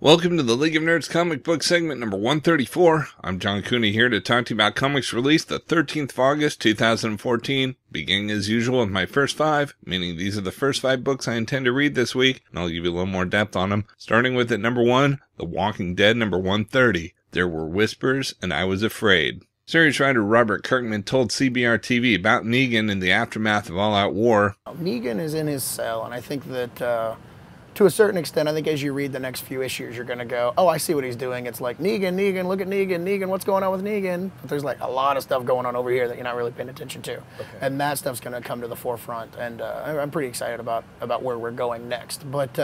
Welcome to the League of Nerds comic book segment number 134. I'm John Cooney here to talk to you about comics released the 13th of August, 2014, beginning as usual with my first five, meaning these are the first five books I intend to read this week, and I'll give you a little more depth on them. Starting with at number 1, The Walking Dead number 130, There Were Whispers and I Was Afraid. Series writer Robert Kirkman told CBR-TV about Negan in the aftermath of All-Out War. Negan is in his cell, and I think that to a certain extent, I think as you read the next few issues, you're going to go, oh, I see what he's doing. It's like, Negan, look at Negan, what's going on with Negan? But there's like a lot of stuff going on over here that you're not really paying attention to. Okay. And that stuff's going to come to the forefront, and I'm pretty excited about where we're going next. But,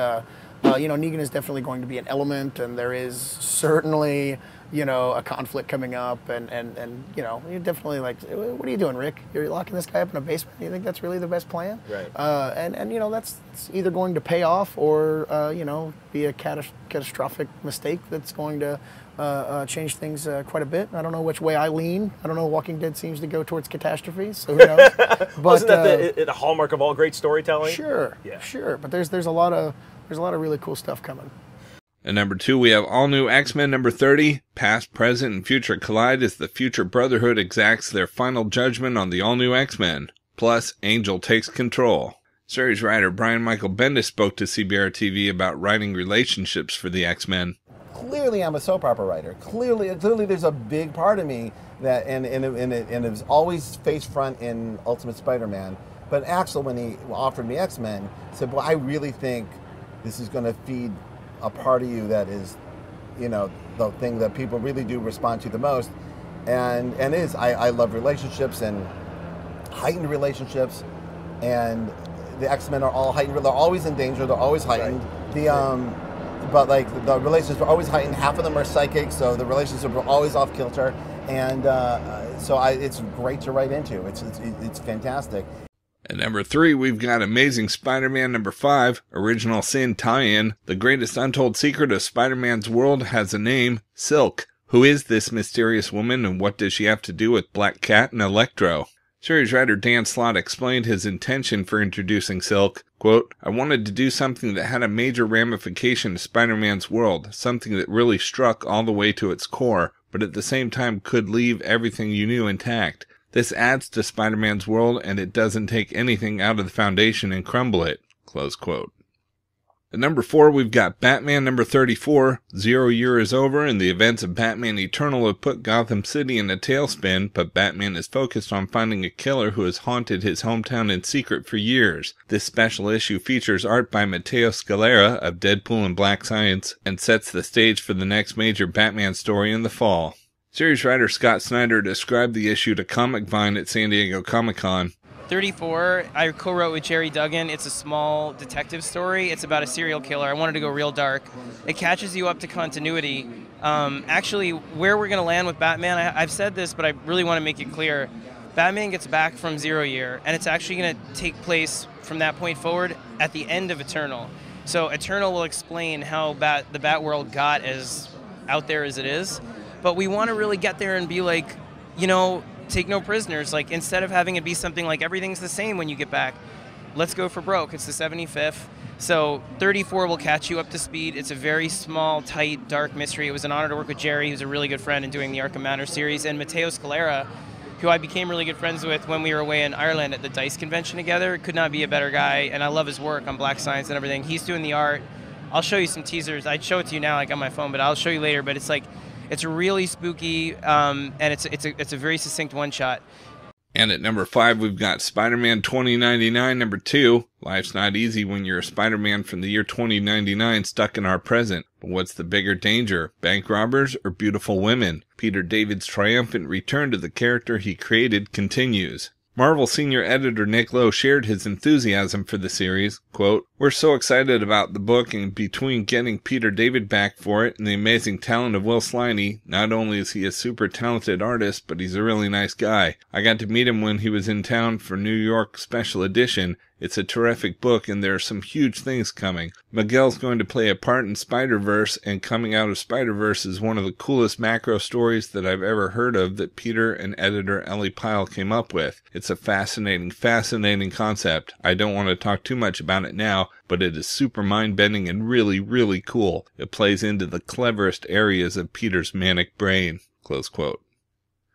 Negan is definitely going to be an element, and there is certainly, a conflict coming up, and you're definitely like, what are you doing, Rick? You're locking this guy up in a basement? Do you think that's really the best plan? Right. That's either going to pay off or, be a catastrophic mistake that's going to change things quite a bit. I don't know which way I lean. I don't know. Walking Dead seems to go towards catastrophe, so who knows? But, wasn't that the hallmark of all great storytelling? Sure, yeah. Sure. But there's a lot of really cool stuff coming. At number 2, we have All New X-Men number 30. Past, present, and future collide as the Future Brotherhood exacts their final judgment on the All New X-Men. Plus, Angel takes control. Series writer Brian Michael Bendis spoke to CBR-TV about writing relationships for the X-Men. Clearly, I'm a soap opera writer. Clearly, there's a big part of me that, and it was always face front in Ultimate Spider-Man. But Axel, when he offered me X-Men, said, "Well, I really think this is going to feed a part of you that is, the thing that people really do respond to the most." And I love relationships and heightened relationships, and the X-Men are all heightened. They're always in danger. They're always heightened. Right. But like the relationships are always heightened. Half of them are psychic, so the relationships are always off kilter. And it's great to write into. It's fantastic. At number 3, we've got Amazing Spider-Man number 5, Original Sin tie-in. The greatest untold secret of Spider-Man's world has a name, Silk. Who is this mysterious woman, and what does she have to do with Black Cat and Electro? Series writer Dan Slott explained his intention for introducing Silk. Quote, "I wanted to do something that had a major ramification to Spider-Man's world, something that really struck all the way to its core, but at the same time could leave everything you knew intact. This adds to Spider-Man's world, and it doesn't take anything out of the foundation and crumble it." Close quote. At number 4, we've got Batman number 34. 0 year is over, and the events of Batman Eternal have put Gotham City in a tailspin, but Batman is focused on finding a killer who has haunted his hometown in secret for years. This special issue features art by Matteo Scalera of Deadpool and Black Science, and sets the stage for the next major Batman story in the fall. Series writer Scott Snyder described the issue to Comic Vine at San Diego Comic-Con. 34, I co-wrote with Jerry Duggan. It's a small detective story. It's about a serial killer. I wanted to go real dark. It catches you up to continuity. Actually, where we're going to land with Batman, I've said this, but I really want to make it clear. Batman gets back from 0 year, and it's actually going to take place from that point forward at the end of Eternal. So Eternal will explain how the Batworld got as out there as it is. But we want to really get there and be like, take no prisoners. Like, instead of having it be something like everything's the same when you get back, let's go for broke. It's the 75th. So 34 will catch you up to speed. It's a very small, tight, dark mystery. It was an honor to work with Jerry, who's a really good friend in doing the Arkham Manor series, and Matteo Scalera, who I became really good friends with when we were away in Ireland at the DICE convention together. Could not be a better guy, and I love his work on Black Science and everything. He's doing the art. I'll show you some teasers. I'd show it to you now, like on my phone, but I'll show you later. But it's like, it's really spooky, and it's a very succinct one-shot. And at number 5, we've got Spider-Man 2099 number 2. Life's not easy when you're a Spider-Man from the year 2099 stuck in our present. But what's the bigger danger, bank robbers or beautiful women? Peter David's triumphant return to the character he created continues. Marvel senior editor Nick Lowe shared his enthusiasm for the series. Quote, "We're so excited about the book, and between getting Peter David back for it and the amazing talent of Will Sliney, not only is he a super talented artist, but he's a really nice guy. I got to meet him when he was in town for New York Special Edition. It's a terrific book, and there are some huge things coming. Miguel's going to play a part in Spider-Verse, and coming out of Spider-Verse is one of the coolest macro stories that I've ever heard of that Peter and editor Ellie Pyle came up with. It's a fascinating concept. I don't want to talk too much about it now, now, but it is super mind-bending and really, really cool. It plays into the cleverest areas of Peter's manic brain." Close quote.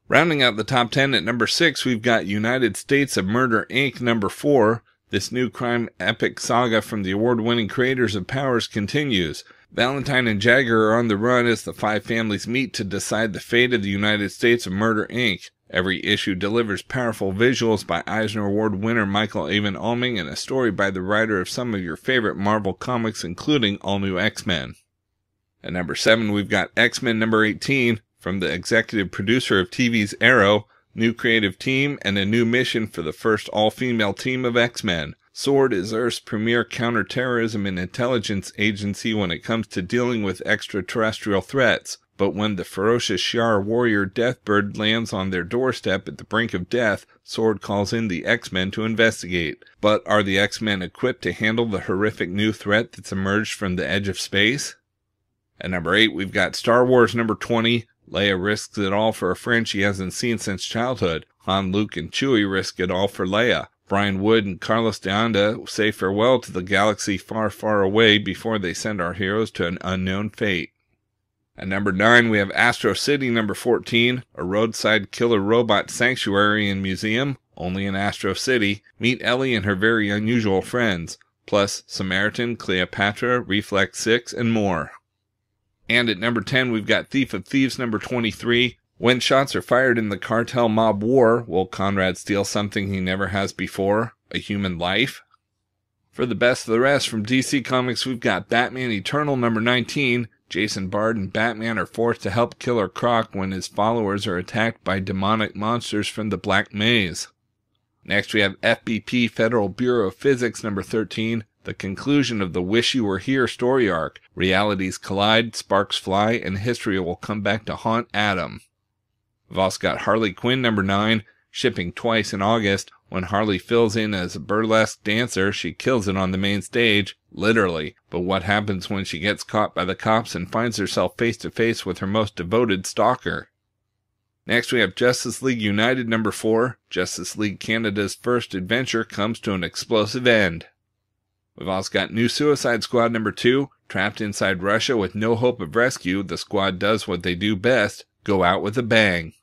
Rounding out the top 10 at number 6, we've got United States of Murder, Inc. number 4. This new crime epic saga from the award-winning creators of Powers continues. Valentine and Jagger are on the run as the 5 families meet to decide the fate of the United States of Murder, Inc. Every issue delivers powerful visuals by Eisner Award winner Michael Avon Alming and a story by the writer of some of your favorite Marvel comics, including All New X-Men. At number 7, we've got X-Men number 18, from the executive producer of TV's Arrow, new creative team, and a new mission for the first all-female team of X-Men. SWORD is Earth's premier counterterrorism and intelligence agency when it comes to dealing with extraterrestrial threats. But when the ferocious Shi'ar warrior Deathbird lands on their doorstep at the brink of death, SWORD calls in the X-Men to investigate. But are the X-Men equipped to handle the horrific new threat that's emerged from the edge of space? At number 8, we've got Star Wars number 20. Leia risks it all for a friend she hasn't seen since childhood. Han, Luke, and Chewie risk it all for Leia. Brian Wood and Carlos de Anda say farewell to the galaxy far, far away before they send our heroes to an unknown fate. At number 9, we have Astro City number 14, a roadside killer robot sanctuary and museum, only in Astro City. Meet Ellie and her very unusual friends, plus Samaritan, Cleopatra, Reflex 6, and more. And at number 10, we've got Thief of Thieves number 23. When shots are fired in the cartel mob war, will Conrad steal something he never has before? A human life? For the best of the rest from DC Comics, we've got Batman Eternal number 19. Jason Bard and Batman are forced to help Killer Croc when his followers are attacked by demonic monsters from the Black Maze. Next, we have FBP Federal Bureau of Physics number 13. The conclusion of the Wish You Were Here story arc. Realities collide, sparks fly, and history will come back to haunt Adam. We've also got Harley Quinn number 9, shipping twice in August. When Harley fills in as a burlesque dancer, she kills it on the main stage, literally. But what happens when she gets caught by the cops and finds herself face to face with her most devoted stalker? Next, we have Justice League United number 4. Justice League Canada's first adventure comes to an explosive end. We've also got New Suicide Squad number 2. Trapped inside Russia with no hope of rescue, the squad does what they do best, go out with a bang.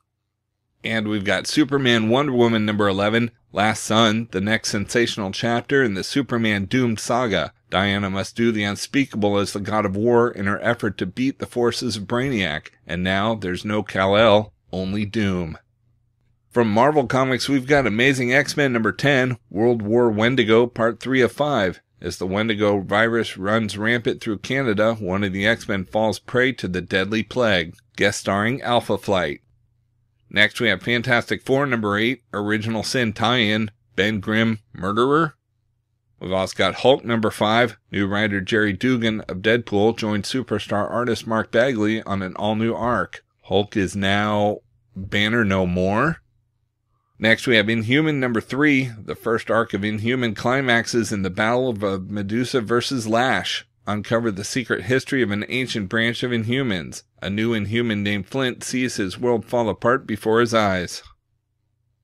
And we've got Superman Wonder Woman number 11. Last Son, the next sensational chapter in the Superman doomed saga. Diana must do the unspeakable as the god of war in her effort to beat the forces of Brainiac. And now there's no Kal-El, only doom. From Marvel Comics, we've got Amazing X-Men number 10, World War Wendigo, Part 3 of 5. As the Wendigo virus runs rampant through Canada, one of the X-Men falls prey to the deadly plague. Guest starring Alpha Flight. Next, we have Fantastic Four number 8, Original Sin tie-in, Ben Grimm, Murderer. We've also got Hulk number 5. New writer Jerry Dugan of Deadpool joined superstar artist Mark Bagley on an all-new arc. Hulk is now Banner No More. Next, we have Inhuman number 3. The first arc of Inhuman climaxes in the battle of Medusa versus Lash. Uncover the secret history of an ancient branch of Inhumans. A new Inhuman named Flint sees his world fall apart before his eyes.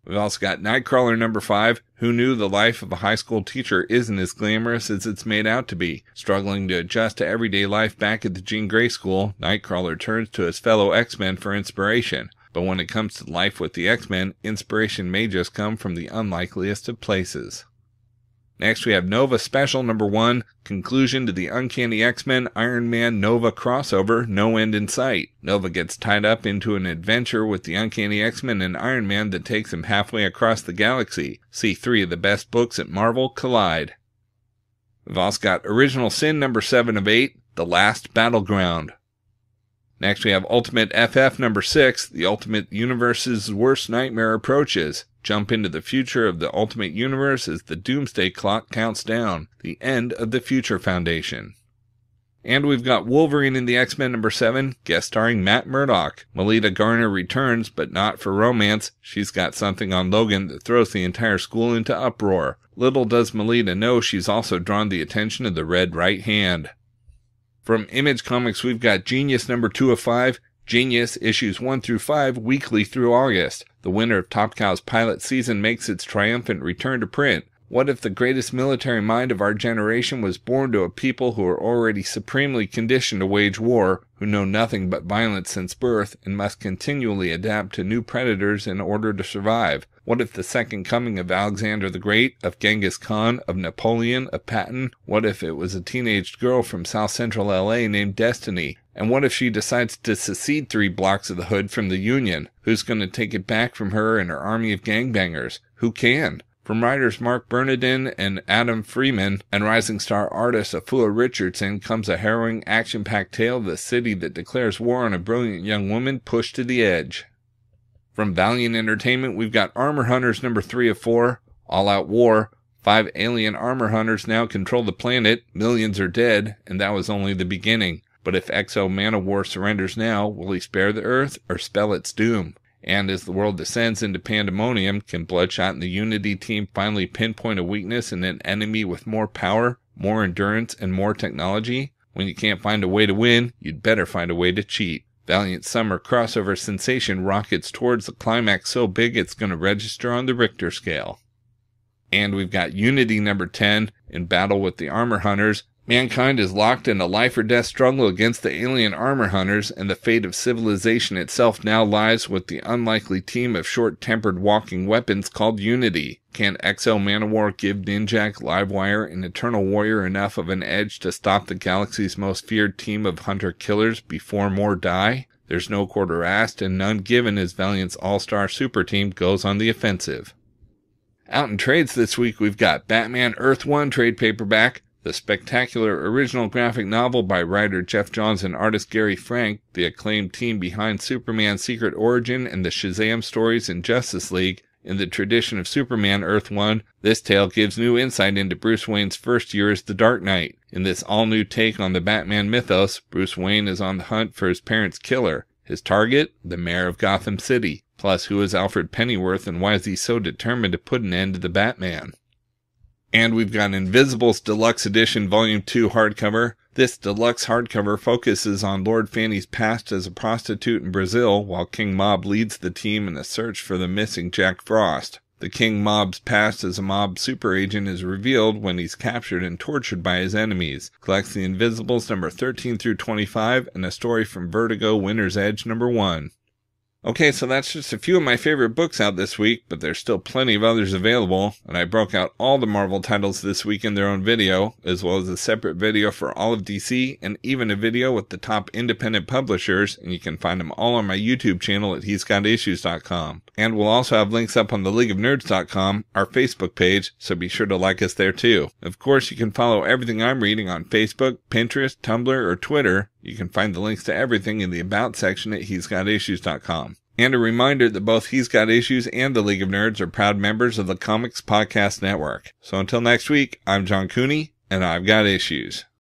We've also got Nightcrawler number 5. Who knew the life of a high school teacher isn't as glamorous as it's made out to be? Struggling to adjust to everyday life back at the Jean Grey School, Nightcrawler turns to his fellow X-Men for inspiration. But when it comes to life with the X-Men, inspiration may just come from the unlikeliest of places. Next, we have Nova Special number 1, conclusion to the Uncanny X-Men Iron Man Nova crossover, No End in Sight. Nova gets tied up into an adventure with the Uncanny X-Men and Iron Man that takes him halfway across the galaxy. See 3 of the best books at Marvel collide. We've also got Original Sin number 7 of 8, The Last Battleground. Next, we have Ultimate FF number 6, The Ultimate Universe's Worst Nightmare approaches. Jump into the future of the Ultimate Universe as the Doomsday Clock counts down, the end of the Future Foundation. And we've got Wolverine and the X-Men number 7, guest starring Matt Murdock. Melita Garner returns, but not for romance. She's got something on Logan that throws the entire school into uproar. Little does Melita know she's also drawn the attention of the Red Right Hand. From Image Comics, we've got Genius number 2 of 5. Genius issues 1 through 5 weekly through August. The winner of Top Cow's pilot season makes its triumphant return to print. What if the greatest military mind of our generation was born to a people who are already supremely conditioned to wage war, who know nothing but violence since birth, and must continually adapt to new predators in order to survive? What if the second coming of Alexander the Great, of Genghis Khan, of Napoleon, of Patton? What if it was a teenage girl from South Central LA named Destiny? And what if she decides to secede 3 blocks of the hood from the Union? Who's going to take it back from her and her army of gangbangers? Who can? From writers Mark Bernardin and Adam Freeman and rising star artist Afua Richardson comes a harrowing, action-packed tale of the city that declares war on a brilliant young woman pushed to the edge. From Valiant Entertainment, we've got Armor Hunters number 3 of 4, All Out War. 5 alien armor hunters now control the planet, millions are dead, and that was only the beginning. But if Exo Man-O-War surrenders now, will he spare the Earth or spell its doom? And as the world descends into pandemonium, can Bloodshot and the Unity team finally pinpoint a weakness in an enemy with more power, more endurance, and more technology? When you can't find a way to win, you'd better find a way to cheat. Valiant summer crossover sensation rockets towards the climax so big it's going to register on the Richter scale. And we've got Unity number 10, in battle with the Armor Hunters. Mankind is locked in a life-or-death struggle against the alien armor hunters, and the fate of civilization itself now lies with the unlikely team of short-tempered walking weapons called Unity. Can Exo Man-O-War give Ninjak, Livewire, and Eternal Warrior enough of an edge to stop the galaxy's most feared team of hunter-killers before more die? There's no quarter asked and none given as Valiant's all-star super team goes on the offensive. Out in trades this week, we've got Batman Earth 1 trade paperback, the spectacular original graphic novel by writer Jeff Johns and artist Gary Frank, the acclaimed team behind Superman's Secret Origin and the Shazam stories in Justice League. In the tradition of Superman Earth 1, this tale gives new insight into Bruce Wayne's first year as the Dark Knight. In this all-new take on the Batman mythos, Bruce Wayne is on the hunt for his parents' killer. His target? The mayor of Gotham City. Plus, who is Alfred Pennyworth and why is he so determined to put an end to the Batman? And we've got Invisible's Deluxe Edition Volume 2 hardcover. This deluxe hardcover focuses on Lord Fanny's past as a prostitute in Brazil, while King Mob leads the team in the search for the missing Jack Frost. The King Mob's past as a mob super agent is revealed when he's captured and tortured by his enemies. Collects the Invisibles number 13 through 25 and a story from Vertigo Winter's Edge number 1. Okay, so that's just a few of my favorite books out this week, but there's still plenty of others available, and I broke out all the Marvel titles this week in their own video, as well as a separate video for all of DC, and even a video with the top independent publishers, and you can find them all on my YouTube channel at he'sgotissues.com. And we'll also have links up on the leagueofnerds.com, our Facebook page, so be sure to like us there too. Of course, you can follow everything I'm reading on Facebook, Pinterest, Tumblr, or Twitter. You can find the links to everything in the About section at he'sgotissues.com. And a reminder that both He's Got Issues and the League of Nerds are proud members of the Comics Podcast Network. So until next week, I'm John Cooney, and I've got issues.